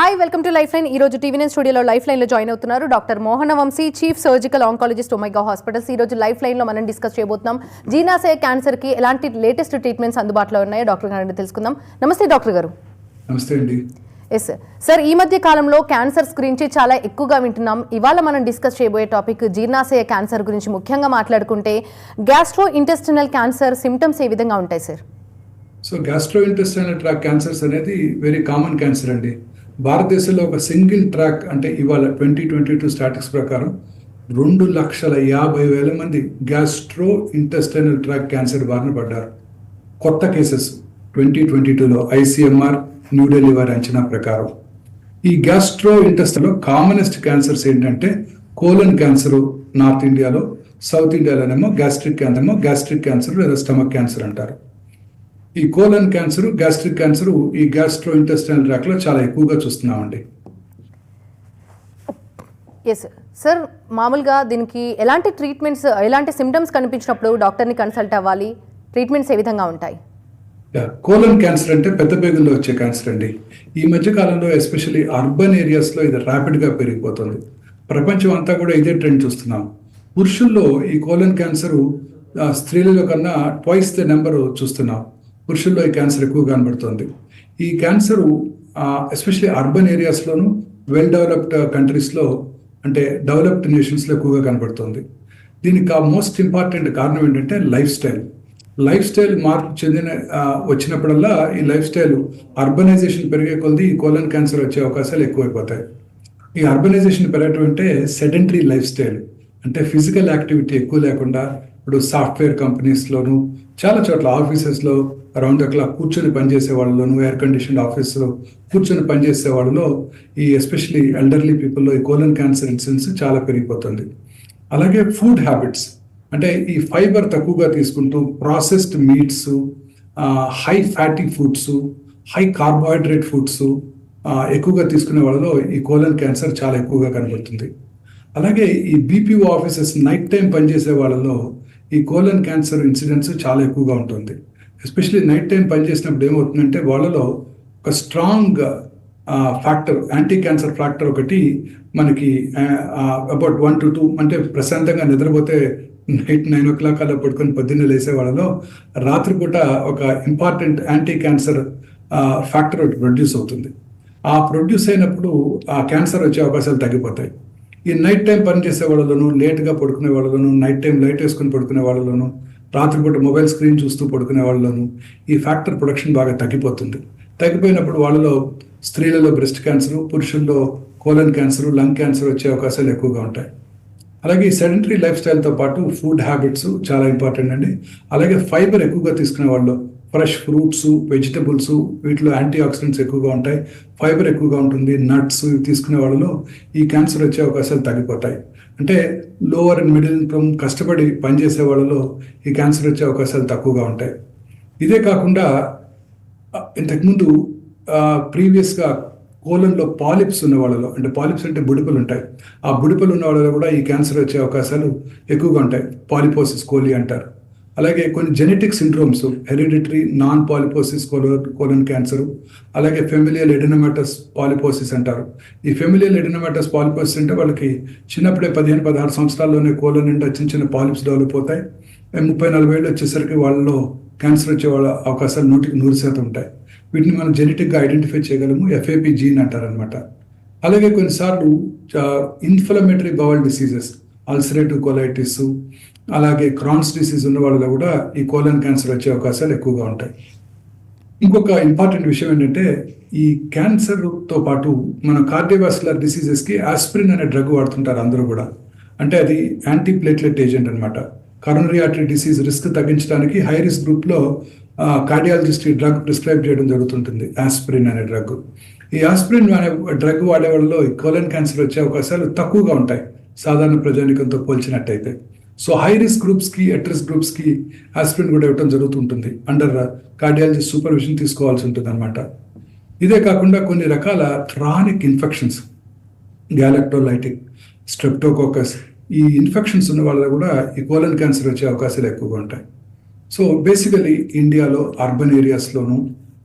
Hi welcome to life line. ఈ రోజు TV nine స్టూడియోలో లైఫ్ లైన్లో జాయిన్ అవుతున్నారు doctor Mohana Vamshi, chief surgical oncologist Omega hospitals. ఈ రోజు లైఫ్ లైన్లో మనం డిస్కస్ చేయబోతున్నాం జీర్ణాశయ క్యాన్సర్కి ఎలాంటి లేటెస్ట్ ట్రీట్మెంట్స్ అందుబాటులో ఉన్నాయో డాక్టర్ గారిని తెలుసుకుందాం. నమస్తే డాక్టర్ గారు. నమస్తే అండి. ఎస్ సార్, ఈ మధ్య కాలంలో క్యాన్సర్స్ గురించి చాలా ఎక్కువగా వింటున్నాం. ఇవాళ మనం డిస్కస్ చేయబోయే టాపిక్ జీర్ణాశయ క్యాన్సర్ గురించి. ముఖ్యంగా మాట్లాడుకుంటే గ్యాస్ట్రో ఇంటెస్టినల్ క్యాన్సర్ సిమ్టమ్స్ ఏ విధంగా ఉంటాయి sir? So gastro intestinal track cancers అనేది వెరీ కామన్ క్యాన్సర్ అండి. భారతదేశంలో ఒక సింగిల్ ట్రాక్ అంటే ఇవాళ 2022 స్టాటిక్స్ ప్రకారం 2,50,000 మంది గ్యాస్ట్రో ఇంటెస్టైనల్ ట్రాక్ క్యాన్సర్ బారిన పడ్డారు. కొత్త కేసెస్ 2022లో ICMR న్యూఢిల్లీ వారి అంచనా ప్రకారం. ఈ గ్యాస్ట్రో ఇంటెస్టైనల్ కామనెస్ట్ క్యాన్సర్స్ ఏంటంటే కోలన్ క్యాన్సర్ నార్త్ ఇండియాలో, సౌత్ ఇండియాలోనేమో గ్యాస్ట్రిక్ క్యాన్సర్ లేదా స్టమక్ క్యాన్సర్ అంటారు. ఈ కోలన్ క్యాన్సర్, గ్యాస్ట్రిక్ క్యాన్సర్ ఈ గ్యాస్ట్రో ఇంటెస్టైనల్ ట్రాక్ లో చాలా ఎక్కువగా చూస్తున్నామండి. ఎస్ సార్, మామూలుగా దీనికి ఎలాంటి ట్రీట్మెంట్స్, ఎలాంటి సిమ్టమ్స్ కనిపించినప్పుడు డాక్టర్ని కన్సల్ట్ అవ్వాలి? ట్రీట్మెంట్స్ ఏ విధంగా ఉంటాయి? కోలన్ క్యాన్సర్ అంటే పెద్ద పేగుల్లో వచ్చే క్యాన్సర్ అండి. ఈ మధ్య కాలంలో ఎస్పెషల్లీ అర్బన్ ఏరియాస్లో ఇది ర్యాపిడ్గా పెరిగిపోతుంది. ప్రపంచం అంతా కూడా ఇదే ట్రెండ్ చూస్తున్నాం. పురుషుల్లో ఈ కోలన్ క్యాన్సర్ స్త్రీలలో కన్నా ట్వైస్ ద నెంబర్ చూస్తున్నాం. పురుషుల్లో ఈ క్యాన్సర్ ఎక్కువ కనబడుతుంది. ఈ క్యాన్సర్ ఎస్పెషల్లీ అర్బన్ ఏరియాస్లోను, వెల్ డెవలప్డ్ కంట్రీస్లో అంటే డెవలప్డ్ నేషన్స్లో ఎక్కువగా కనబడుతుంది. దీనికి మోస్ట్ ఇంపార్టెంట్ కారణం ఏంటంటే లైఫ్ స్టైల్ మార్పు వచ్చినప్పుడల్లా ఈ లైఫ్ స్టైల్ అర్బనైజేషన్ పెరిగే కొద్ది ఈ కోలన్ క్యాన్సర్ వచ్చే అవకాశాలు ఎక్కువైపోతాయి. ఈ అర్బనైజేషన్ పెరగటం అంటే సెడెంటరీ లైఫ్ స్టైల్ అంటే ఫిజికల్ యాక్టివిటీ ఎక్కువ లేకుండా, ఇప్పుడు సాఫ్ట్వేర్ కంపెనీస్లోను చాలా చోట్ల ఆఫీసెస్లో అరౌండ్ ద క్లాక్ కూర్చొని పనిచేసే వాళ్ళలోను, ఎయిర్ కండిషన్ ఆఫీస్లో కూర్చొని పనిచేసే వాళ్ళలో ఈ ఎస్పెషలీ ఎల్డర్లీ పీపుల్లో ఈ కోలన్ క్యాన్సర్ ఇన్సిడెన్స్ చాలా పెరిగిపోతుంది. అలాగే ఫుడ్ హ్యాబిట్స్ అంటే ఈ ఫైబర్ తక్కువగా తీసుకుంటూ processed meats, high fatty foods, high carbohydrate foods ఎక్కువగా తీసుకునే వాళ్ళలో ఈ కోలన్ క్యాన్సర్ చాలా ఎక్కువగా కనబడుతుంది. అలాగే ఈ BPO ఆఫీసెస్ నైట్ టైం పనిచేసే వాళ్ళలో ఈ కోలన్ క్యాన్సర్ ఇన్సిడెన్స్ చాలా ఎక్కువగా ఉంటుంది. ఎస్పెషల్లీ నైట్ టైం పనిచేసినప్పుడు ఏమవుతుందంటే వాళ్ళలో ఒక strong factor, anti cancer factor ఒకటి మనకి అబౌట్ 1 to 2 అంటే ప్రశాంతంగా నిద్రపోతే నైట్ 9 o'clock అలా పడుకొని పొద్దున్నే లేసే వాళ్ళలో రాత్రిపూట ఒక ఇంపార్టెంట్ యాంటీ క్యాన్సర్ ఫ్యాక్టర్ ఒకటి ప్రొడ్యూస్ అవుతుంది. ఆ ప్రొడ్యూస్ అయినప్పుడు ఆ క్యాన్సర్ వచ్చే అవకాశాలు తగ్గిపోతాయి. ఈ నైట్ టైం పనిచేసే వాళ్ళలోను, లేట్గా పడుకునే వాళ్ళలోను, నైట్ టైం లైట్ వేసుకుని పడుకునే వాళ్ళలోను, రాత్రిపూట మొబైల్ స్క్రీన్ చూస్తూ పడుకునే వాళ్ళలోను ఈ ఫ్యాక్టర్ ప్రొడక్షన్ బాగా తగ్గిపోతుంది. తగ్గిపోయినప్పుడు వాళ్ళలో స్త్రీలలో బ్రెస్ట్ క్యాన్సర్, పురుషుల్లో కోలన్ క్యాన్సర్, లంగ్ క్యాన్సర్ వచ్చే అవకాశాలు ఎక్కువగా ఉంటాయి. అలాగే ఈ సెడెంటరీ లైఫ్ స్టైల్తో పాటు ఫుడ్ హ్యాబిట్స్ చాలా ఇంపార్టెంట్ అండి. అలాగే ఫైబర్ ఎక్కువగా తీసుకునే వాళ్ళు, ఫ్రెష్ ఫ్రూట్స్, వెజిటబుల్స్ వీటిలో యాంటీ ఆక్సిడెంట్స్ ఎక్కువగా ఉంటాయి, ఫైబర్ ఎక్కువగా ఉంటుంది. నట్స్ తీసుకునే వాళ్ళలో ఈ క్యాన్సర్ వచ్చే అవకాశాలు తగ్గిపోతాయి. అంటే లోవర్ అండ్ మిడిల్ ఇన్కమ్ కష్టపడి పనిచేసే వాళ్ళలో ఈ క్యాన్సర్ వచ్చే అవకాశాలు తక్కువగా ఉంటాయి. ఇదే కాకుండా ఇంతకుముందు ప్రీవియస్గా కోలన్లో పాలిప్స్ ఉన్న వాళ్ళలో, అంటే పాలిప్స్ అంటే బుడిపలు ఉంటాయి, ఆ బుడిపలు ఉన్న వాళ్ళలో కూడా ఈ క్యాన్సర్ వచ్చే అవకాశాలు ఎక్కువగా ఉంటాయి. పాలిపోసిస్ కోలి అంటారు. అలాగే కొన్ని genetic syndromes, hereditary non polyposis colon cancer, అలాగే ఫెమిలియల్ ఎడినోమాటస్ పాలిపోసిస్ అంటారు. ఈ ఫెమిలియల్ ఎడినోమాటస్ పాలిపోసిస్ అంటే వాళ్ళకి చిన్నప్పుడే 15-16 సంవత్సరాల్లోనే కోలన్ నిండా చిన్న చిన్న పాలిప్స్ డెవలప్ అవుతాయి. 30-40 ఏళ్ళు వచ్చేసరికి వాళ్ళలో క్యాన్సర్ వచ్చే వాళ్ళ అవకాశాలు 100% ఉంటాయి. వీటిని మనం జెనెటిక్గా ఐడెంటిఫై చేయగలము, FAP జీన్ అంటారనమాట. అలాగే కొన్నిసార్లు inflammatory bowel diseases, ulcerative colitis, అలాగే క్రాన్స్ డిసీజ్ ఉన్న వాళ్ళలో కూడా ఈ కోలన్ క్యాన్సర్ వచ్చే అవకాశాలు ఎక్కువగా ఉంటాయి. ఇంకొక ఇంపార్టెంట్ విషయం ఏంటంటే ఈ క్యాన్సర్తో పాటు మన కార్డియోవాస్కులర్ డిసీజెస్కి ఆస్పిరిన్ అనే డ్రగ్ వాడుతుంటారు అందరూ కూడా. అంటే అది యాంటీ ప్లేట్లెట్ ఏజెంట్ అనమాట. కరోనరీ ఆర్టరీ డిసీజ్ రిస్క్ తగ్గించడానికి హై రిస్క్ గ్రూప్లో కార్డియాలజిస్ట్ ఈ డ్రగ్ ప్రిస్క్రైబ్ చేయడం జరుగుతుంటుంది, ఆస్పిరిన్ అనే డ్రగ్. ఈ ఆస్పిరిన్ అనే డ్రగ్ వాడే వాళ్ళలో ఈ కోలన్ క్యాన్సర్ వచ్చే అవకాశాలు తక్కువగా ఉంటాయి సాధారణ ప్రజానికంతో పోల్చినట్టయితే. సో హై రిస్క్ గ్రూప్స్కి, అట్ రిస్క్ గ్రూప్స్కి ఆస్పిరిన్ కూడా ఇవ్వడం జరుగుతుంటుంది. అండర్ కార్డియాలజిస్ట్ సూపర్విజన్ తీసుకోవాల్సి ఉంటుంది అనమాట. ఇదే కాకుండా కొన్ని రకాల క్రానిక్ ఇన్ఫెక్షన్స్, గ్యాలక్టోలైటిక్, స్ట్రెప్టోకోకస్, ఈ ఇన్ఫెక్షన్స్ ఉన్న వాళ్ళలో కూడా ఈ కోలన్ క్యాన్సర్ వచ్చే అవకాశాలు ఎక్కువగా ఉంటాయి. సో బేసికలీ ఇండియాలో అర్బన్ ఏరియాస్లోను,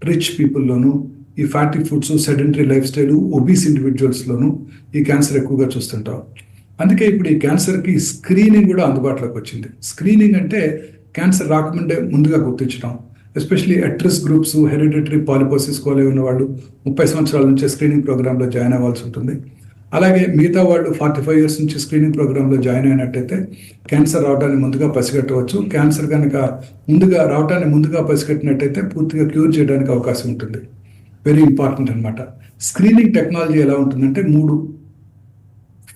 రిచ్ పీపుల్లోను, 20% 30% మందిలో ఈ కోలన్ క్యాన్సర్ వచ్చే అవకాశాలు ఎక్కువగా ఉంటాయి. సో బేసికలీ ఇండియాలో అర్బన్ ఏరియాస్లోను, రిచ్ పీపుల్లోను, 20% 30% మందిలో ఈ కోలన్ క్యాన్సర్ వచ్చే అవకాశాలు ఎక్కువగా ఉంటాయి. ఈ fatty foods, sedentary life style, obese ఇండివిజువల్స్లోనూ ఈ క్యాన్సర్ ఎక్కువగా చూస్తుంటాం. అందుకే ఇప్పుడు ఈ క్యాన్సర్కి స్క్రీనింగ్ కూడా అందుబాటులోకి వచ్చింది. స్క్రీనింగ్ అంటే క్యాన్సర్ రాకముందే ముందుగా గుర్తించడం. ఎస్పెషలీ అట్రిస్ గ్రూప్స్, హెరిడిటరీ పాలిపోసిస్ కోలే ఉన్న వాళ్ళు 30 సంవత్సరాల నుంచే స్క్రీనింగ్ ప్రోగ్రాంలో జాయిన్ అవ్వాల్సి ఉంటుంది. అలాగే మిగతా వాళ్ళు 45 ఇయర్స్ నుంచి స్క్రీనింగ్ ప్రోగ్రాంలో జాయిన్ అయినట్టయితే క్యాన్సర్ రావడాన్ని ముందుగా పసిగట్టవచ్చు. క్యాన్సర్ కనుక రావడాన్ని ముందుగా పసిగట్టినట్టయితే పూర్తిగా క్యూర్ చేయడానికి అవకాశం ఉంటుంది. వెరీ ఇంపార్టెంట్ అనమాట. స్క్రీనింగ్ టెక్నాలజీ ఎలా ఉంటుందంటే 3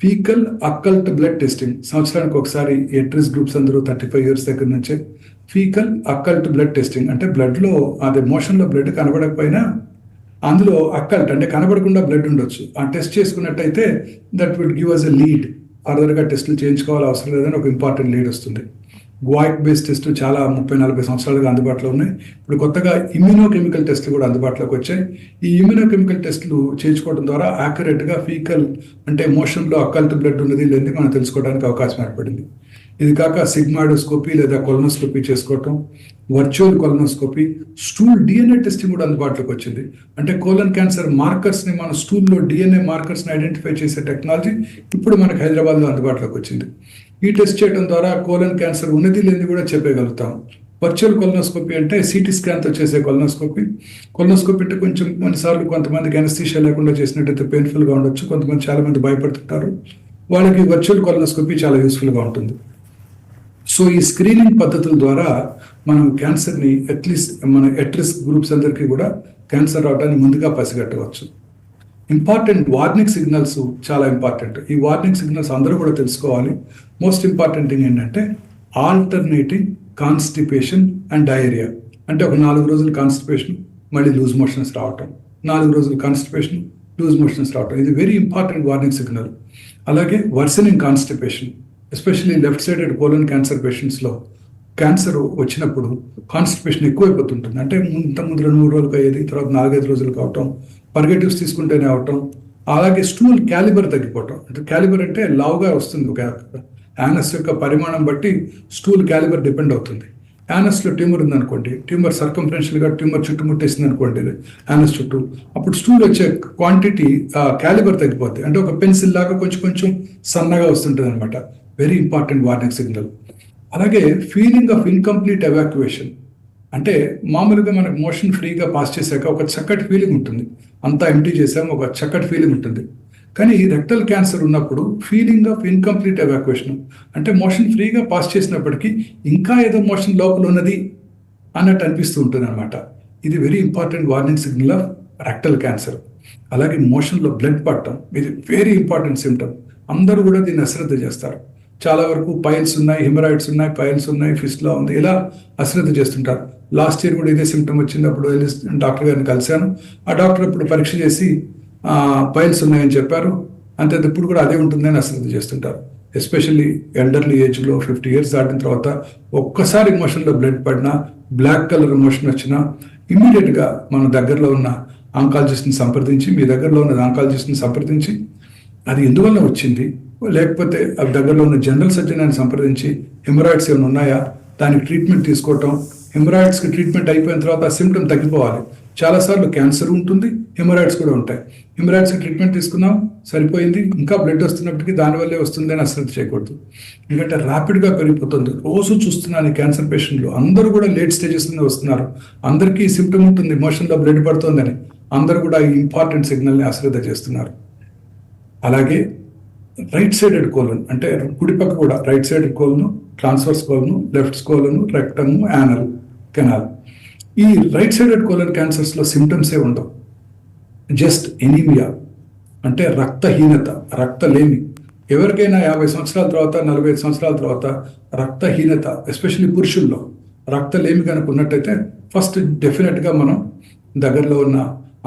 ఫీకల్ అకల్ట్ బ్లడ్ టెస్టింగ్. సంవత్సరానికి ఒకసారి ఎట్రిస్ గ్రూప్స్ అందరూ 35 ఇయర్స్ దగ్గర నుంచే ఫీకల్ అకల్ట్ బ్లడ్ టెస్టింగ్, అంటే బ్లడ్లో అదే మోషన్లో బ్లడ్ కనబడకపోయినా అందులో అకల్ట్ అంటే కనబడకుండా బ్లడ్ ఉండొచ్చు. ఆ టెస్ట్ చేసుకున్నట్టయితే that will give us a lead. ఫర్దర్గా టెస్టులు చేయించుకోవాలి అవసరం లేదని ఒక ఇంపార్టెంట్ లీడ్ వస్తుంది. గ్వాయిక్ బేస్డ్ టెస్టులు చాలా 30-40 సంవత్సరాలుగా అందుబాటులో ఉన్నాయి. ఇప్పుడు కొత్తగా ఇమ్యూనోకెమికల్ టెస్టులు కూడా అందుబాటులోకి వచ్చాయి. ఈ ఇమ్యూనోకెమికల్ టెస్టులు చేయించుకోవడం ద్వారా యాక్యురేట్గా ఫీకల్ అంటే మోషన్లో అకల్ట్ బ్లడ్ ఉన్నది లేదని మనం తెలుసుకోవడానికి అవకాశం ఏర్పడింది. ఇది కాక సిగ్మాడోస్కోపీ లేదా కొలనోస్కోపీ చేసుకోవటం, virtual colonoscopy, stool DNA testing కూడా అందుబాటులోకి వచ్చింది. అంటే కోలన్ క్యాన్సర్ మార్కర్స్ని మన స్టూల్లో డిఎన్ఏ మార్కర్స్ని ఐడెంటిఫై చేసే టెక్నాలజీ ఇప్పుడు మనకు హైదరాబాద్లో అందుబాటులోకి వచ్చింది. ఈ టెస్ట్ చేయడం ద్వారా కోలన్ క్యాన్సర్ ఉన్నది లేని కూడా చెప్పగలుగుతాం. వర్చువల్ కొలనోస్కోపీ అంటే సిటీ స్కాన్తో చేసే కొలనోస్కోపీ అంటే కొంచెం కొన్నిసార్లు కొంతమందికి అనస్థీషియా లేకుండా చేసినట్టయితే పెయిన్ఫుల్గా ఉండొచ్చు. కొంతమంది చాలామంది భయపడుతుంటారు. వాళ్ళకి వర్చువల్ కొలనోస్కోపీ చాలా యూస్ఫుల్గా ఉంటుంది. సో ఈ స్క్రీనింగ్ పద్ధతుల ద్వారా మనం క్యాన్సర్ని అట్లీస్ట్ మన ఎట్రిస్క్ గ్రూప్స్ అందరికీ కూడా క్యాన్సర్ రావడాన్ని ముందుగా పసిగట్టవచ్చు. ఇంపార్టెంట్ వార్నింగ్ సిగ్నల్స్ చాలా ఇంపార్టెంట్. ఈ వార్నింగ్ సిగ్నల్స్ అందరూ కూడా తెలుసుకోవాలి. మోస్ట్ ఇంపార్టెంట్ థింగ్ ఏంటంటే ఆల్టర్నేటింగ్ కాన్స్టిపేషన్ అండ్ డయేరియా. అంటే ఒక 4 రోజులు కాన్స్టిపేషన్, మళ్ళీ లూజ్ మోషన్స్ రావటం, 4 రోజులు కాన్స్టిపేషన్, లూజ్ మోషన్స్ రావటం, ఇది వెరీ ఇంపార్టెంట్ వార్నింగ్ సిగ్నల్. అలాగే worsening constipation, especially left sided colon cancer పేషెంట్స్లో క్యాన్సర్ వచ్చినప్పుడు కాన్స్టిపేషన్ ఎక్కువైపోతుంటుంది. అంటే ముందు 2-3 రోజులకు అయ్యేది, తర్వాత 4-5 రోజులు కావటం, పర్గేటివ్స్ తీసుకుంటేనే అవటం. అలాగే స్టూల్ క్యాలిబర్ తగ్గిపోవటం. అంటే క్యాలిబర్ అంటే లావుగా వస్తుంది. ఒక యానస్ యొక్క పరిమాణం బట్టి స్టూల్ క్యాలిబర్ డిపెండ్ అవుతుంది. యానస్లో ట్యూమర్ ఉందనుకోండి, ట్యూమర్ సర్కంఫరెన్షియల్గా ట్యూమర్ చుట్టుముట్టేసింది అనుకోండి యానస్ చుట్టూ, అప్పుడు స్టూల్ వచ్చే క్వాంటిటీ క్యాలిబర్ తగ్గిపోద్ది. అంటే ఒక పెన్సిల్ లాగా కొంచెం సన్నగా వస్తుంటుంది అనమాట. Very important warning signal. అలాగే ఫీలింగ్ ఆఫ్ ఇన్కంప్లీట్ ఎవాక్యుయేషన్, అంటే మామూలుగా మనకు మోషన్ ఫ్రీగా పాస్ చేశాక ఒక చక్కటి ఫీలింగ్ ఉంటుంది, అంతా ఎంటీ చేసాము, ఒక చక్కటి ఫీలింగ్ ఉంటుంది. కానీ రెక్టల్ క్యాన్సర్ ఉన్నప్పుడు ఫీలింగ్ ఆఫ్ ఇన్కంప్లీట్ ఎవాక్యుయేషన్, అంటే మోషన్ ఫ్రీగా పాస్ చేసినప్పటికీ ఇంకా ఏదో మోషన్ లోపల ఉన్నది అన్నట్టు అనిపిస్తూ ఉంటుంది అనమాట. ఇది very important warning signal of rectal cancer. అలాగే మోషన్లో బ్లడ్ పట్టడం, ఇది వెరీ ఇంపార్టెంట్ సిమ్టమ్. అందరూ కూడా దీన్ని అశ్రద్ధ చేస్తారు. చాలా వరకు పైల్స్ ఉన్నాయి, హిమరాయిడ్స్ ఉన్నాయి, పైల్స్ ఉన్నాయి, ఫిస్టులా ఉంది, ఇలా అశ్రద్ధ చేస్తుంటారు. లాస్ట్ ఇయర్ కూడా ఇదే సిమ్టమ్ వచ్చినప్పుడు డాక్టర్ గారిని కలిశాను. ఆ డాక్టర్ ఇప్పుడు పరీక్ష చేసి పైల్స్ ఉన్నాయని చెప్పారు. అంతే, ఇప్పుడు కూడా అదే ఉంటుందని అశ్రద్ధ చేస్తుంటారు. ఎస్పెషల్లీ ఎల్డర్లీ ఏజ్లో 50 ఇయర్స్ దాటిన తర్వాత ఒక్కసారి మోషన్లో బ్లడ్ పడినా, బ్లాక్ కలర్ మోషన్ వచ్చినా ఇమ్మీడియట్గా మన దగ్గరలో ఉన్న ఆంకాలజిస్ట్ని సంప్రదించి, మీ దగ్గరలో ఉన్న ఆంకాలజిస్ట్ని సంప్రదించి అది ఎందువల్ల వచ్చింది, లేకపోతే దగ్గరలో ఉన్న జనరల్ సర్జన్ అని సంప్రదించి హెమరాయిడ్స్ ఏమైనా ఉన్నాయా దానికి ట్రీట్మెంట్ తీసుకోవటం. హెమరాయిడ్స్కి ట్రీట్మెంట్ అయిపోయిన తర్వాత ఆ సిమ్టమ్ తగ్గిపోవాలి. చాలాసార్లు క్యాన్సర్ ఉంటుంది, హెమరాయిడ్స్ కూడా ఉంటాయి. హెమరాయిడ్స్కి ట్రీట్మెంట్ తీసుకున్నాం, సరిపోయింది, ఇంకా బ్లడ్ వస్తున్నప్పటికీ దానివల్లే వస్తుంది అని అశ్రద్ధ చేయకూడదు. ఎందుకంటే ర్యాపిడ్గా పెరిగిపోతుంది. రోజు చూస్తున్నాను ఈ క్యాన్సర్ పేషెంట్లు అందరూ కూడా లేట్ స్టేజెస్లోనే వస్తున్నారు. అందరికీ ఈ సిమ్టమ్ ఉంటుంది, మోషన్లో బ్లడ్ పడుతుందని. అందరూ కూడా ఈ ఇంపార్టెంట్ సిగ్నల్ని అశ్రద్ధ చేస్తున్నారు. అలాగే రైట్ సైడెడ్ కోలన్, అంటే కుడిపక్క కూడా రైట్ సైడెడ్ కోలను, ట్రాన్స్వర్స్ కోలను, లెఫ్ట్ కోలను, రెక్టమ్, యానల్, కెనాల్. ఈ రైట్ సైడెడ్ కోలన్ క్యాన్సర్స్లో సిమ్టమ్సే ఉండవు. జస్ట్ ఎనీమియా, అంటే రక్తహీనత, రక్తలేమి. ఎవరికైనా 50 సంవత్సరాల తర్వాత, 45 సంవత్సరాల తర్వాత రక్తహీనత, ఎస్పెషల్లీ పురుషుల్లో రక్తలేమి కనుక ఉన్నట్టయితే ఫస్ట్ డెఫినెట్గా మనం దగ్గరలో ఉన్న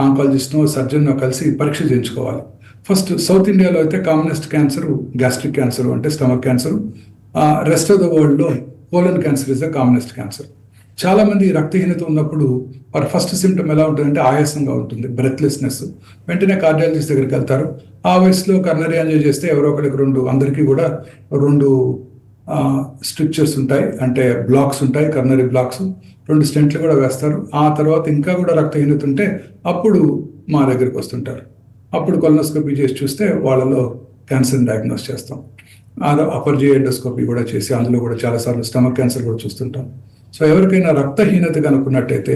ఆంకాలజిస్ట్నో సర్జన్నో కలిసి పరీక్ష చేయించుకోవాలి. ఫస్ట్ సౌత్ ఇండియాలో అయితే కామనెస్ట్ క్యాన్సర్ గ్యాస్ట్రిక్ క్యాన్సర్, అంటే stomach cancer. Rest of the వరల్డ్లో colon cancer is the commonest cancer. చాలామంది రక్తహీనత ఉన్నప్పుడు వారి ఫస్ట్ సిమ్టమ్ ఎలా ఉంటుందంటే ఆయాసంగా ఉంటుంది, బ్రెత్లెస్నెస్. వెంటనే కార్డియాలజిస్ట్ దగ్గరికి వెళ్తారు. ఆ వయసులో కర్నరీ యాంజియో చేస్తే ఎవరో ఒకరికి అందరికీ కూడా 2 స్ట్రిక్చర్స్ ఉంటాయి, అంటే బ్లాక్స్ ఉంటాయి, కర్నరీ బ్లాక్స్, 2 స్టెంట్లు కూడా వేస్తారు. ఆ తర్వాత ఇంకా కూడా రక్తహీనత ఉంటే అప్పుడు మా దగ్గరికి వస్తుంటారు. అప్పుడు కొలనోస్కోపీ చేసి చూస్తే వాళ్ళలో క్యాన్సర్ డయాగ్నోస్ చేస్తాం. అపర్ జిఐ ఎండోస్కోపీ కూడా చేసి అందులో కూడా చాలాసార్లు స్టమక్ క్యాన్సర్ కూడా చూస్తుంటాం. సో ఎవరికైనా రక్తహీనత కనుక్కున్నట్టయితే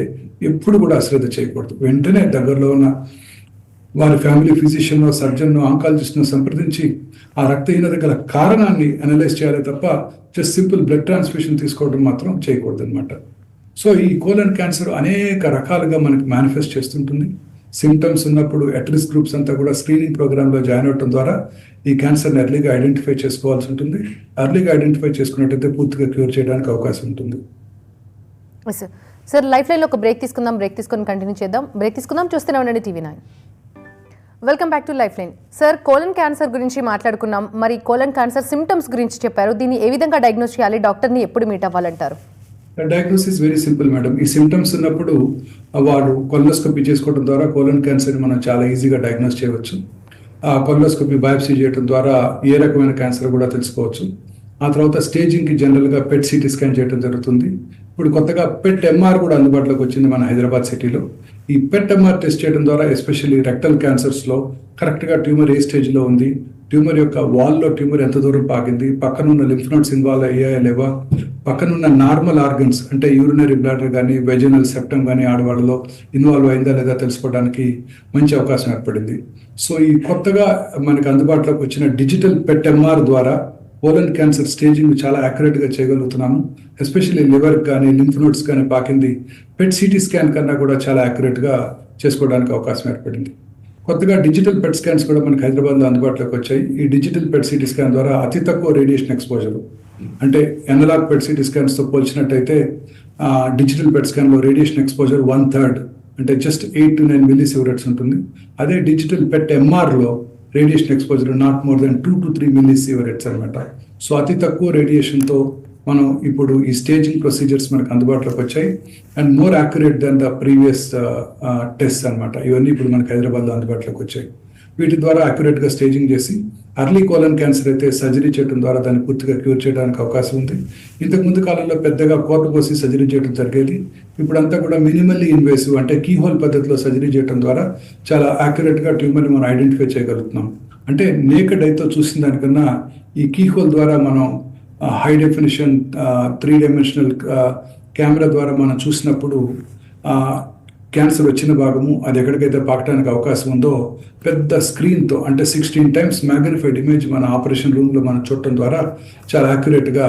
ఎప్పుడు కూడా అశ్రద్ధ చేయకూడదు. వెంటనే దగ్గరలో ఉన్న వారి ఫ్యామిలీ ఫిజిషియన్, సర్జన్, ఆంకాలజిస్ట్ను సంప్రదించి ఆ రక్తహీనత గల కారణాన్ని అనలైజ్ చేయాలి తప్ప జస్ట్ సింపుల్ బ్లడ్ ట్రాన్స్ఫ్యూషన్ తీసుకోవడం మాత్రం చేయకూడదు అనమాట. సో ఈ కోలన్ క్యాన్సర్ అనేక రకాలుగా మనకి మేనిఫెస్ట్ చేస్తుంటుంది. సిమ్టమ్స్ ఉన్నప్పుడు అట్ రిస్క్ గ్రూప్స్ అంతా కూడా స్క్రీనింగ్ ప్రోగ్రాంలో జాయిన్ అవడం ద్వారా ఈ క్యాన్సర్ని ఎర్లీగా ఐడెంటిఫై చేసుకోవాల్సి ఉంటుంది. ఎర్లీగా ఐడెంటిఫై చేసుకున్నట్టయితే పూర్తిగా క్యూర్ చేయడానికి అవకాశం ఉంటుంది. సార్ లైఫ్ లైన్లో ఒక బ్రేక్ తీసుకొని కంటిన్యూ చేద్దాం. చూస్తూనే ఉండండి TV9. Welcome back to life line. Sir, colon cancer గురించి మాట్లాడుకున్నాం. మరి కోలన్ క్యాన్సర్ సిమ్టమ్స్ గురించి చెప్పారు. దీన్ని ఏ విధంగా డయాగ్నోస్ చేయాలి? డాక్టర్ని ఎప్పుడు మీట్ అవ్వాలంటారు? Diagnosis very simple madam. ఈ సిమ్టమ్స్ ఉన్నప్పుడు వాడు కొలనోస్కోపీ చేసుకోవడం ద్వారా కోలన్ క్యాన్సర్ని మనం చాలా ఈజీగా డయాగ్నోస్ చేయవచ్చు. కొలనోస్కోపీ బయాప్సీ చేయడం ద్వారా ఏ రకమైన క్యాన్సర్ కూడా తెలుసుకోవచ్చు. ఆ తర్వాత స్టేజింగ్కి జనరల్గా పెట్ సిటీ స్కాన్ చేయడం జరుగుతుంది. ఇప్పుడు కొత్తగా పెట్ ఎంఆర్ కూడా అందుబాటులోకి వచ్చింది మన హైదరాబాద్ సిటీలో. ఈ పెట్ ఎంఆర్ టెస్ట్ చేయడం ద్వారా ఎస్పెషల్లీ రెక్టల్ క్యాన్సర్స్లో కరెక్ట్గా ట్యూమర్ ఏ స్టేజ్లో ఉంది, ట్యూమర్ యొక్క వాల్లో ట్యూమర్ ఎంత దూరం పాకింది, పక్కనున్న లింఫ్ నోడ్స్ ఇన్వాల్వ్ అయ్యాయా లేవా, పక్కనున్న నార్మల్ ఆర్గన్స్ అంటే యూరినరీ బ్లాడర్ కానీ వెజనల్ సెప్టమ్ కానీ ఆడవాళ్ళలో ఇన్వాల్వ్ అయిందా లేదా తెలుసుకోవడానికి మంచి అవకాశం ఏర్పడింది. సో ఈ కొత్తగా మనకు అందుబాటులోకి వచ్చిన డిజిటల్ పెట్ ఎంఆర్ ద్వారా కోలన్ క్యాన్సర్ స్టేజింగ్ చాలా యాక్యురేట్గా చేయగలుగుతున్నాము. ఎస్పెషల్లీ లివర్ కానీ లింఫ్ నోడ్స్ కానీ పాకింది పెట్ సిటీ స్కాన్ కన్నా కూడా చాలా యాక్యురేట్గా చేసుకోవడానికి అవకాశం ఏర్పడింది. కొత్తగా డిజిటల్ పెట్ స్కాన్స్ కూడా మనకి హైదరాబాద్లో అందుబాటులోకి వచ్చాయి. ఈ డిజిటల్ పెట్ సిటీ స్కాన్ ద్వారా అతి తక్కువ రేడియేషన్ ఎక్స్పోజర్, అంటే ఎనలాగ్ పెట్ సిటీ స్కాన్స్తో పోల్చినట్టయితే డిజిటల్ పెట్ స్కాన్లో రేడియేషన్ ఎక్స్పోజర్ 1/3, అంటే జస్ట్ 8 to 9 millisieverts ఉంటుంది. అదే డిజిటల్ పెట్ ఎంఆర్లో radiation exposure not more than 2 to 3 millisieverts అనమాట. సో అతి తక్కువ రేడియేషన్తో మనం ఇప్పుడు ఈ స్టేజింగ్ ప్రొసీజర్స్ మనకు అందుబాటులోకి వచ్చాయి. And more accurate than the previous test అనమాట. ఇవన్నీ ఇప్పుడు మనకు హైదరాబాద్లో అందుబాటులోకి వచ్చాయి. వీటి ద్వారా యాక్యురేట్గా స్టేజింగ్ చేసి అర్లీ కోలన్ క్యాన్సర్ అయితే సర్జరీ చేయడం ద్వారా దాన్ని పూర్తిగా క్యూర్ చేయడానికి అవకాశం ఉంది. ఇంతకుముందు కాలంలో పెద్దగా కోర్టు పోసి సర్జరీ చేయడం జరిగేది. ఇప్పుడంతా కూడా మినిమల్లీ ఇన్వేసివ్ అంటే కీహోల్ పద్ధతిలో సర్జరీ చేయడం ద్వారా చాలా యాక్యురేట్గా ట్యూమర్ని మనం ఐడెంటిఫై చేయగలుగుతున్నాం. అంటే నేకెడ్ ఐతో చూసిన దానికన్నా ఈ కీహోల్ ద్వారా మనం హై డెఫినిషన్ 3-dimensional కెమెరా ద్వారా మనం చూసినప్పుడు క్యాన్సర్ వచ్చిన భాగము అది ఎక్కడికైతే పాకడానికి అవకాశం ఉందో పెద్ద స్క్రీన్తో అంటే 16 times మ్యాగ్నిఫైడ్ ఇమేజ్ మన ఆపరేషన్ రూమ్లో మనం చూడటం ద్వారా చాలా యాక్యురేట్గా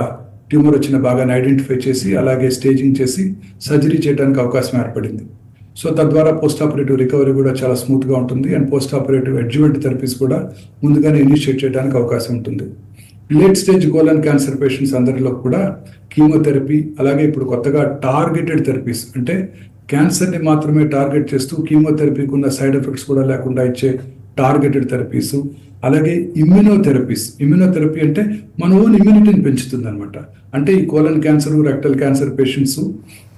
ట్యూమర్ వచ్చిన భాగాన్ని ఐడెంటిఫై చేసి అలాగే స్టేజింగ్ చేసి సర్జరీ చేయడానికి అవకాశం ఏర్పడింది. సో తద్వారా పోస్ట్ ఆపరేటివ్ రికవరీ కూడా చాలా స్మూత్గా ఉంటుంది. And post operative adjuvant therapies కూడా ముందుగానే ఇనిషియేట్ చేయడానికి అవకాశం ఉంటుంది. Late stage colon cancer patients అందరిలో కూడా కీమోథెరపీ, అలాగే ఇప్పుడు కొత్తగా టార్గెటెడ్ థెరపీస్ అంటే క్యాన్సర్ని మాత్రమే టార్గెట్ చేస్తూ కీమోథెరపీకి ఉన్న సైడ్ ఎఫెక్ట్స్ కూడా లేకుండా ఇచ్చే టార్గెటెడ్ థెరపీస్, అలాగే ఇమ్యూనోథెరపీ అంటే మన ఓన్ ఇమ్యూనిటీని పెంచుతుంది అనమాట. అంటే ఈ colon cancer, rectal cancer patients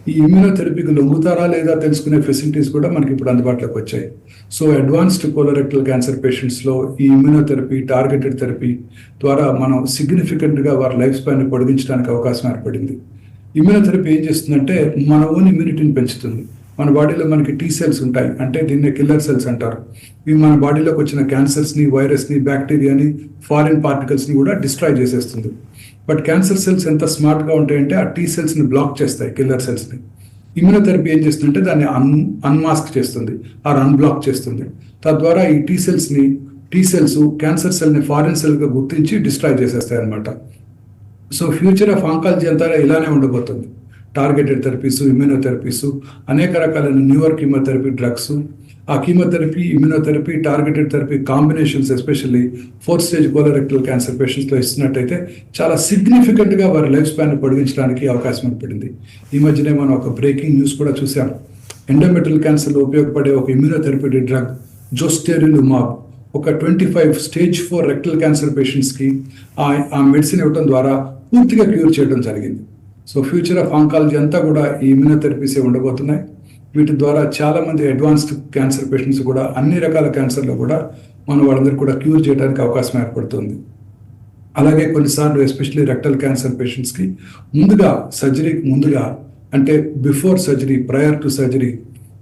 ఈ ఇమ్యూనోథెరపీకి లొంగుతారా లేదా తెలుసుకునే ఫెసిలిటీస్ కూడా మనకి ఇప్పుడు అందుబాటులోకి వచ్చాయి. సో అడ్వాన్స్డ్ కోలోరెక్టల్ క్యాన్సర్ పేషెంట్స్లో ఈ ఇమ్యూనోథెరపీ, టార్గెటెడ్ థెరపీ ద్వారా మనం సిగ్నిఫికెంట్గా వారి లైఫ్ స్పాన్ని పొడిగించడానికి అవకాశం ఏర్పడింది. ఇమ్యూనోథెరపీ ఏం చేస్తుందంటే మన ఓన్ ఇమ్యూనిటీని పెంచుతుంది. మన బాడీలో మనకి టీ సెల్స్ ఉంటాయి, అంటే దీన్ని కిల్లర్ సెల్స్ అంటారు. ఇవి మన బాడీలోకి వచ్చిన క్యాన్సర్స్ని, వైరస్ని, బ్యాక్టీరియాని, ఫారిన్ పార్టికల్స్ని కూడా డిస్ట్రాయ్ చేసేస్తుంది. బట్ క్యాన్సర్ సెల్స్ ఎంత స్మార్ట్గా ఉంటాయంటే ఆ టీ సెల్స్ని బ్లాక్ చేస్తాయి, కిల్లర్ సెల్స్ని. ఇమ్యూనోథెరపీ ఏం చేస్తుందంటే దాన్ని అన్మాస్క్ చేస్తుంది, ఆర్ అన్బ్లాక్ చేస్తుంది. తద్వారా ఈ టీ సెల్స్ క్యాన్సర్ సెల్ని ఫారిన్ సెల్గా గుర్తించి డిస్ట్రాయ్ చేసేస్తాయి అనమాట. సో ఫ్యూచర్ ఆఫ్ ఆంకాలజీ అంతా ఇలానే ఉండబోతుంది. టార్గెటెడ్ థెరపీస్, ఇమ్యూనోథెరపీస్, అనేక రకాలైన న్యూయర్ కీమోథెరపీ డ్రగ్స్, ఆ chemotherapy, immunotherapy, targeted therapy combinations especially 4th stage colorectal cancer పేషెంట్స్లో ఇస్తున్నట్టయితే చాలా సిగ్నిఫికెంట్గా వారి లైఫ్ స్పాన్ పొడిగించడానికి అవకాశం ఏర్పడింది. ఈ మధ్యనే మనం ఒక బ్రేకింగ్ న్యూస్ కూడా చూసాం. ఎండోమెట్రియల్ క్యాన్సర్లో ఉపయోగపడే ఒక ఇమ్యూనోథెరపీ డ్రగ్ జోస్టెరిలుమాబ్ ఒక 25 stage 4 రెక్టల్ క్యాన్సర్ పేషెంట్స్కి ఆ మెడిసిన్ ఇవ్వడం ద్వారా పూర్తిగా క్యూర్ చేయడం జరిగింది. సో ఫ్యూచర్ ఆఫ్ ఆంకాలజీ అంతా కూడా ఈ ఇమ్యూనోథెరపీసే ఉండబోతున్నాయి. వీటి ద్వారా చాలా మంది అడ్వాన్స్డ్ క్యాన్సర్ పేషెంట్స్ కూడా అన్ని రకాల క్యాన్సర్లో కూడా మనం వాళ్ళందరూ కూడా క్యూర్ చేయడానికి అవకాశం ఏర్పడుతుంది. అలాగే కొన్నిసార్లు ఎస్పెషల్లీ రెక్టల్ క్యాన్సర్ పేషెంట్స్కి ముందుగా సర్జరీకి ముందుగా అంటే before surgery prior to surgery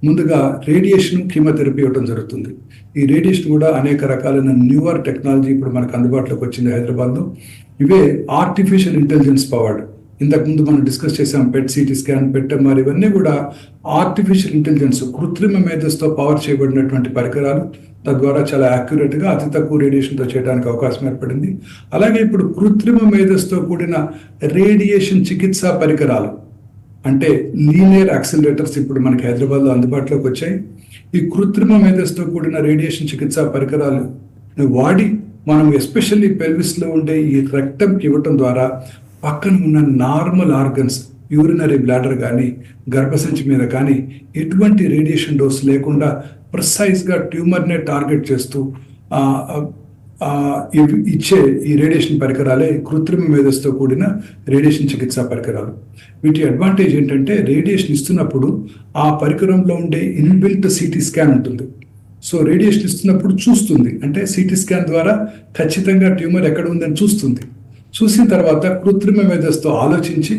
ముందుగా రేడియేషన్ కీమోథెరపీ ఇవ్వడం జరుగుతుంది. ఈ రేడియేషన్ కూడా అనేక రకాలైన న్యూవర్ టెక్నాలజీ ఇప్పుడు మనకు అందుబాటులోకి వచ్చింది హైదరాబాద్లో. ఇవే ఆర్టిఫిషియల్ ఇంటెలిజెన్స్ పవర్డ్. ఇంతకుముందు మనం డిస్కస్ చేసాం PET CT scan, PET MR, ఇవన్నీ కూడా ఆర్టిఫిషియల్ ఇంటెలిజెన్స్ కృత్రిమ మేధస్సుతో పవర్ చేయబడినటువంటి పరికరాలు. తద్వారా చాలా యాక్యురేట్గా అతి తక్కువ రేడియేషన్తో చేయడానికి అవకాశం ఏర్పడింది. అలాగే ఇప్పుడు కృత్రిమ మేధస్సుతో కూడిన రేడియేషన్ చికిత్సా పరికరాలు అంటే లీనియర్ యాక్సిలరేటర్స్ ఇప్పుడు మనకి హైదరాబాద్లో అందుబాటులోకి వచ్చాయి. ఈ కృత్రిమ మేధస్సుతో కూడిన రేడియేషన్ చికిత్సా పరికరాలు వాడి మనం ఎస్పెషల్లీ పెల్విస్లో ఉండే ఈ రెక్టంకి ఇవ్వటం ద్వారా పక్కన ఉన్న నార్మల్ ఆర్గన్స్ యూరినరీ బ్లాడర్ కానీ గర్భసంచి మీద కానీ ఎటువంటి రేడియేషన్ డోస్ లేకుండా ప్రిసైజ్గా ట్యూమర్నే టార్గెట్ చేస్తూ ఇచ్చే ఈ రేడియేషన్ పరికరాలే కృత్రిమ మేధస్సుతో కూడిన రేడియేషన్ చికిత్సా పరికరాలు. వీటి అడ్వాంటేజ్ ఏంటంటే రేడియేషన్ ఇస్తున్నప్పుడు ఆ పరికరంలో ఉండే ఇన్బిల్ట్ సిటీ స్కాన్ ఉంటుంది. సో రేడియేషన్ ఇస్తున్నప్పుడు చూస్తుంది, అంటే సిటీ స్కాన్ ద్వారా ఖచ్చితంగా ట్యూమర్ ఎక్కడ ఉందని చూస్తుంది. చూసిన తర్వాత కృత్రిమ మేధస్సుతో ఆలోచించి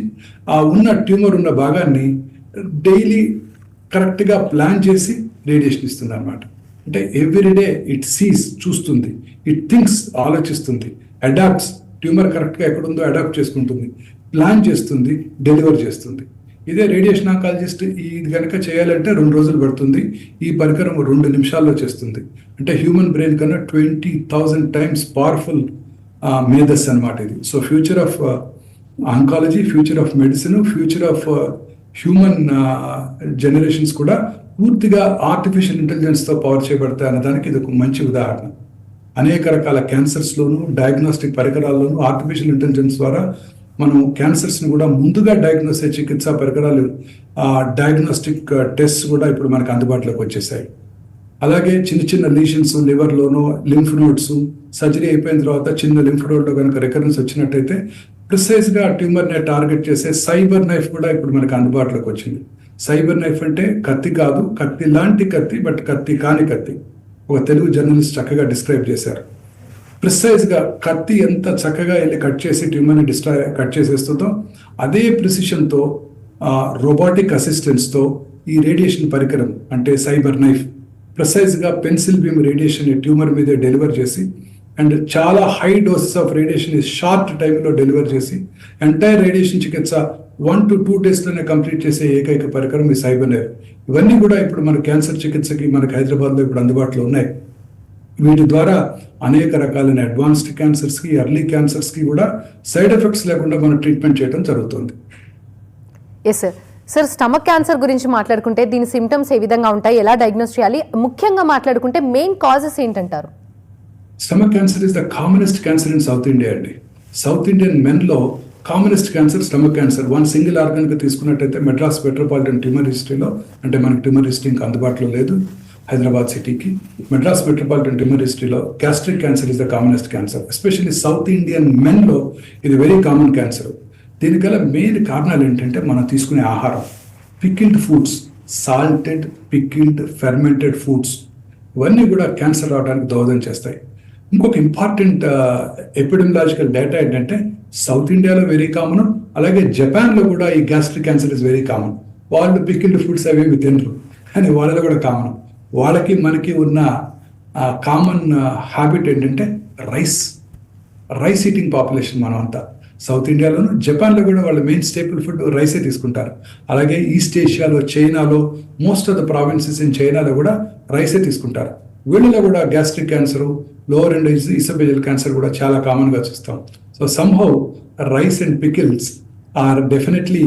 ఆ ఉన్న ట్యూమర్ ఉన్న భాగాన్ని డైలీ కరెక్ట్గా ప్లాన్ చేసి రేడియేషన్ ఇస్తుంది అన్నమాట. అంటే ఎవ్రీడే ఇట్ సీస్ చూస్తుంది, ఇట్ థింక్స్ ఆలోచిస్తుంది, అడాప్ట్స్ ట్యూమర్ కరెక్ట్గా ఎక్కడుందో అడాప్ట్ చేసుకుంటుంది, ప్లాన్ చేస్తుంది, డెలివర్ చేస్తుంది. ఇదే రేడియేషన్ ఆంకాలజిస్ట్ ఇది కనుక చేయాలంటే 2 రోజులు పడుతుంది. ఈ పరికరం 2 నిమిషాల్లో చేస్తుంది. అంటే హ్యూమన్ బ్రెయిన్ కన్నా 20,000 టైమ్స్ పవర్ఫుల్ మేధస్ అనమాట ఇది. So future of oncology, future of medicine, future of human generations కూడా పూర్తిగా ఆర్టిఫిషియల్ ఇంటెలిజెన్స్తో పవర్ చేయబడతాయి అన్న దానికి ఇది ఒక మంచి ఉదాహరణ. అనేక రకాల క్యాన్సర్స్లోను డయాగ్నోస్టిక్ పరికరాల్లోనూ ఆర్టిఫిషియల్ ఇంటెలిజెన్స్ ద్వారా మనం క్యాన్సర్స్ని కూడా ముందుగా డయాగ్నోస్ అయ్యే చికిత్సా పరికరాలు, డయాగ్నోస్టిక్ టెస్ట్ కూడా ఇప్పుడు మనకు అందుబాటులోకి వచ్చేసాయి. అలాగే చిన్న చిన్న లీషన్స్ లివర్లోనూ, లింఫ్ నోడ్స్ సర్జరీ అయిపోయిన తర్వాత చిన్న లింఫ్ నోడ్లో కనుక రికరెన్స్ వచ్చినట్టయితే ప్రిసైజ్గా ట్యూమర్ని టార్గెట్ చేసే సైబర్ నైఫ్ కూడా ఇప్పుడు మనకు అందుబాటులోకి వచ్చింది. సైబర్ నైఫ్ అంటే కత్తి కాదు, కత్తి లాంటి కత్తి, బట్ కత్తి కాని కత్తి. ఒక తెలుగు జర్నలిస్ట్ చక్కగా డిస్క్రైబ్ చేశారు. ప్రిసైజ్గా కత్తి ఎంత చక్కగా వెళ్ళి కట్ చేసి ట్యూమర్ని కట్ చేసేస్తుందో అదే ప్రిసిషన్తో రోబోటిక్ అసిస్టెన్స్తో ఈ రేడియేషన్ పరికరం అంటే సైబర్ నైఫ్ ప్రిసైజ్గా పెన్సిల్ బీమ్ రేడియేషన్ ట్యూమర్ మీద డెలివర్ చేసి అండ్ చాలా high doses of radiation short టైంలో డెలివర్ చేసి ఎంటైర్ రేడియేషన్ చికిత్స 1 to 2 డేస్లోనే కంప్లీట్ చేసే ఏకైక పరికరం ఈ సైబర్ నైఫ్. ఇవన్నీ కూడా ఇప్పుడు మన క్యాన్సర్ చికిత్సకి మనకు హైదరాబాద్లో ఇప్పుడు అందుబాటులో ఉన్నాయి. వీటి ద్వారా అనేక రకాలైన అడ్వాన్స్డ్ క్యాన్సర్స్కి, ఎర్లీ క్యాన్సర్స్కి కూడా సైడ్ ఎఫెక్ట్స్ లేకుండా మనం ట్రీట్మెంట్ చేయడం జరుగుతుంది. Yes sir. Sir, stomach cancer గురించి మాట్లాడుకుంటే దీని సిమ్టమ్స్ ఏ విధంగా ఉంటాయి, ఎలా డయాగ్నోస్ చేయాలి, ముఖ్యంగా మాట్లాడుకుంటే మెయిన్ కాజెస్ ఏంటంటారు? Stomach cancer is the commonest cancer in south India అండి. సౌత్ ఇండియన్ మెన్లో commonest cancer stomach cancer. 1 single ఆర్గన్కి తీసుకున్నట్టయితే మెడ్రాస్ మెట్రోపాలిటన్ ట్యూమర్ హిస్టరీలో, అంటే మనకి ట్యూమర్ హిస్టరీ ఇంకా అందుబాటులో లేదు హైదరాబాద్ సిటీకి, మెడ్రాస్ మెట్రోపాలిటన్ ట్యూమర్ హిస్టరీలో gastric cancer is the commonest cancer. Especially south Indian మెన్లో ఇది వెరీ కామన్ క్యాన్సర్. దీనిగల మెయిన్ కారణాలు ఏంటంటే మనం తీసుకునే ఆహారం, pickled foods, salted, pickled, fermented foods, ఇవన్నీ కూడా క్యాన్సర్ రావడానికి దోహదం చేస్తాయి. ఇంకొక ఇంపార్టెంట్ ఎపిడెమిలాజికల్ డేటా ఏంటంటే సౌత్ ఇండియాలో వెరీ కామన్, అలాగే జపాన్లో కూడా ఈ gastric cancer is very common. వాళ్ళు పికిల్డ్ ఫుడ్స్ అవేమి తినరు, కానీ వాళ్ళలో కూడా కామన్. వాళ్ళకి మనకి ఉన్న కామన్ హ్యాబిట్ ఏంటంటే రైస్ ఈటింగ్ పాపులేషన్ మనం అంతా. సౌత్ ఇండియాలోను జపాన్లో కూడా వాళ్ళ మెయిన్ స్టేపుల్ ఫుడ్ రైసే తీసుకుంటారు. అలాగే ఈస్ట్ ఏషియాలో, చైనాలో, most of the provinces in చైనాలో కూడా రైసే తీసుకుంటారు. వీళ్ళలో కూడా gastric cancer, lower and oesophageal cancer కూడా చాలా కామన్గా చూస్తాం. So somehow rice and pickles are definitely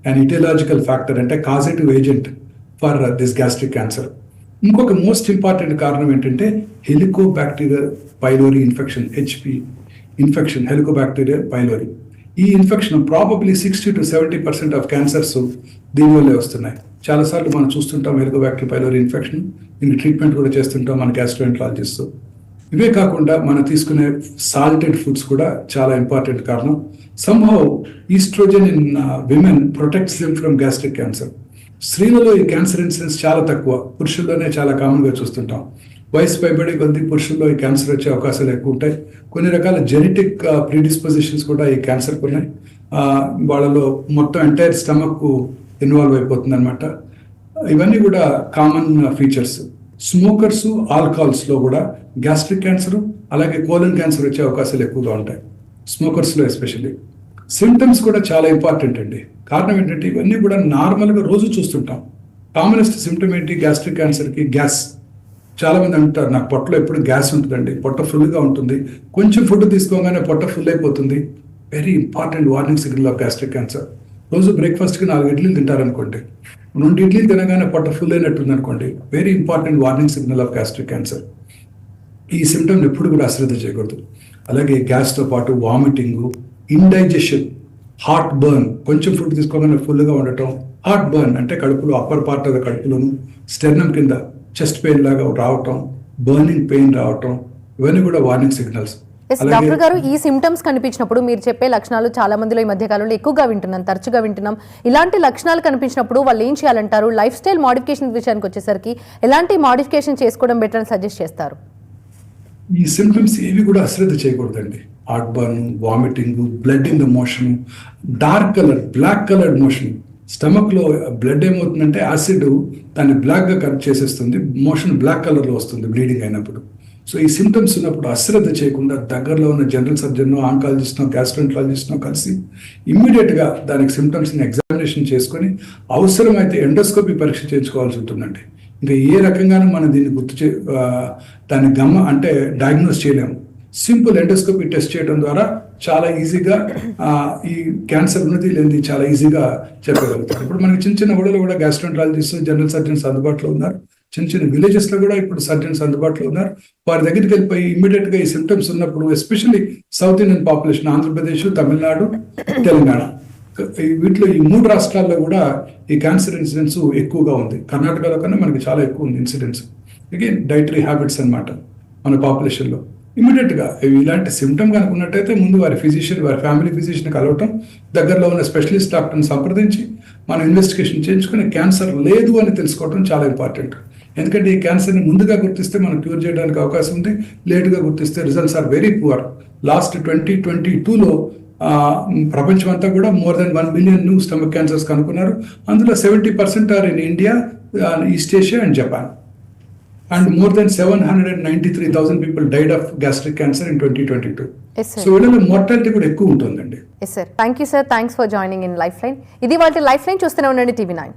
an etiological factor, అంటే causative agent for this gastric cancer. ఇంకొక మోస్ట్ ఇంపార్టెంట్ కారణం ఏంటంటే helicobacteria pylori infection, HP infection, helicobacteria pylori. ఈ infection probably 60 to 70% of cancers దీనివల్లే వస్తున్నాయి. చాలాసార్లు మనం చూస్తుంటాం హెలికోబాక్టీరియా పైలోరీ ఇన్ఫెక్షన్, దీనికి ట్రీట్మెంట్ కూడా చేస్తుంటాం మన గ్యాస్ట్రోఎంట్రాలజిస్ట్. ఇవే కాకుండా మనం తీసుకునే సాల్టెడ్ ఫుడ్స్ కూడా చాలా ఇంపార్టెంట్ కారణం. Somehow estrogen in women protects them from gastric cancer. స్త్రీలలో ఈ క్యాన్సర్ ఇన్సిడెన్స్ చాలా తక్కువ, పురుషుల్లోనే చాలా కామన్గా చూస్తుంటాం. వయసు పైబడి కొద్ది పురుషుల్లో ఈ క్యాన్సర్ వచ్చే అవకాశాలు ఎక్కువ ఉంటాయి. కొన్ని రకాల జెనెటిక్ ప్రీడిస్పోజిషన్స్ కూడా ఈ క్యాన్సర్కి ఉన్నాయి. వాళ్ళలో మొత్తం ఎంటైర్ స్టమక్ ఇన్వాల్వ్ అయిపోతుంది అనమాట. ఇవన్నీ కూడా కామన్ ఫీచర్స్. స్మోకర్స్, ఆల్కహాల్స్లో కూడా గ్యాస్ట్రిక్ క్యాన్సర్ అలాగే కోలన్ క్యాన్సర్ వచ్చే అవకాశాలు ఎక్కువగా ఉంటాయి, స్మోకర్స్లో ఎస్పెషల్లీ. సిమ్టమ్స్ కూడా చాలా ఇంపార్టెంట్ అండి. కారణం ఏంటంటే ఇవన్నీ కూడా నార్మల్గా రోజు చూస్తుంటాం. కామనెస్ట్ సిమ్టమ్ ఏంటి గ్యాస్ట్రిక్ క్యాన్సర్కి? గ్యాస్. చాలా మంది అంటారు నాకు పొట్టలో ఎప్పుడు గ్యాస్ ఉంటుందండి, పొట్ట ఫుల్గా ఉంటుంది, కొంచెం ఫుడ్ తీసుకోగానే పొట్ట ఫుల్ అయిపోతుంది. Very important warning signal of gastric cancer. రోజు బ్రేక్ఫాస్ట్కి 4 ఇడ్లీలు తింటారనుకోండి, 2 ఇడ్లీలు తినగానే పొట్ట ఫుల్ అయినట్టుంది అనుకోండి, very important warning signal of gastric cancer. ఈ సిమ్టమ్ ఎప్పుడు కూడా అశ్రద్ధ చేయకూడదు. అలాగే గ్యాస్తో పాటు వామిటింగ్, ఇండైజెషన్, హార్ట్ బర్న్, కొంచెం ఫుడ్ తీసుకోగానే ఫుల్గా ఉండటం. హార్ట్ బర్న్ అంటే కడుపులో అప్పర్ పార్ట్ ఆఫ్ ద కడుపులోను స్టెర్నమ్ కింద చెస్ట్ పెయిన్ లాగా రావటం, బర్నింగ్ పెయిన్ రావటం, ఇవన్నీ కూడా వార్నింగ్ సిగ్నల్స్. డాక్టర్ గారు, ఈ సిమ్టమ్స్ కనిపించినప్పుడు మీరు చెప్పే లక్షణాలు చాలా మందిలో ఈ మధ్య కాలంలో ఎక్కువగా వింటున్నాం, తరచుగా వింటున్నాం. ఇలాంటి లక్షణాలు కనిపించినప్పుడు వాళ్ళు ఏం చేయాలంటారు? లైఫ్ స్టైల్ మోడిఫికేషన్ విషయానికి వచ్చేసరికి ఎలాంటి మోడిఫికేషన్ చేసుకోవడం బెటర్ అని సజెస్ట్ చేస్తారు? ఈ సిమ్టమ్స్ ఏవి కూడా అశ్రద్ధ చేయకూడదండి. Heart burn, vomiting, blood in the motion, dark colour, black coloured motion. స్టమక్లో బ్లడ్ ఏమవుతుందంటే యాసిడ్ దాన్ని బ్లాక్గా కట్ చేసేస్తుంది, మోషన్ బ్లాక్ కలర్లో వస్తుంది బ్లీడింగ్ అయినప్పుడు. సో ఈ సిమ్టమ్స్ ఉన్నప్పుడు అశ్రద్ధ చేయకుండా దగ్గరలో ఉన్న జనరల్ సర్జన్, ఆంకాలజిస్ట్నో, గ్యాస్ట్రోంట్రాలజిస్ట్నో కలిసి ఇమ్మీడియట్గా దానికి సిమ్టమ్స్ని ఎగ్జామినేషన్ చేసుకొని అవసరమైతే ఎండోస్కోపీ పరీక్ష చేయించుకోవాల్సి ఉంటుందండి. ఇంకా ఏ రకంగానూ మనం దీన్ని దాన్ని అంటే డయాగ్నోస్ చేయలేము. సింపుల్ ఎండోస్కోపీ టెస్ట్ చేయడం ద్వారా చాలా ఈజీగా ఈ క్యాన్సర్ ఉన్నది లేనిది చాలా ఈజీగా చెప్పగలుగుతారు. ఇప్పుడు మనకి చిన్న చిన్న ఊళ్ళలో కూడా గ్యాస్ట్రోంట్రాలజిస్ట్, జనరల్ సర్జన్స్ అందుబాటులో ఉన్నారు. చిన్న చిన్న విలేజెస్లో కూడా ఇప్పుడు సర్జన్స్ అందుబాటులో ఉన్నారు. వారి దగ్గరికి వెళ్ళిపోయి ఇమ్మీడియట్గా ఈ సిమ్టమ్స్ ఉన్నప్పుడు, especially south Indian population, Andhra Pradesh, Tamil Nadu, Telangana, వీటిలో ఈ 3 రాష్ట్రాల్లో కూడా ఈ క్యాన్సర్ ఇన్సిడెన్స్ ఎక్కువగా ఉంది. కర్ణాటకలో కన్నా మనకి చాలా ఎక్కువ ఉంది ఇన్సిడెన్స్. అగైన్ డైటరీ హ్యాబిట్స్ అన్నమాట మన పాపులేషన్లో. ఇమీడియట్గా ఇలాంటి సిమ్టమ్ కనుక ఉన్నట్టయితే ముందు వారి ఫిజిషియన్, వారి ఫ్యామిలీ ఫిజిషియన్ కలవటం, దగ్గరలో ఉన్న స్పెషలిస్ట్ డాక్టర్ని సంప్రదించి మనం ఇన్వెస్టిగేషన్ చేయించుకొని క్యాన్సర్ లేదు అని తెలుసుకోవడం చాలా ఇంపార్టెంట్. ఎందుకంటే ఈ క్యాన్సర్ని ముందుగా గుర్తిస్తే మనం క్యూర్ చేయడానికి అవకాశం ఉంది, లేటుగా గుర్తిస్తే results are very poor. Last 2022లో ప్రపంచం అంతా కూడా more than 1 billion new stomach cancers కనుక్కున్నారు. అందులో 70% are in India, east Asia and Japan. And more than 793,000 people died of gastric cancer in 2022. Yes, sir. So వీళ్ళలో mortality కూడా ఎక్కువ ఉంటుందండి. Yes sir, thank you sir, thanks for joining in Life Line. ఇది వాళ్ళ life line. చూస్తూనే ఉండండి TV9.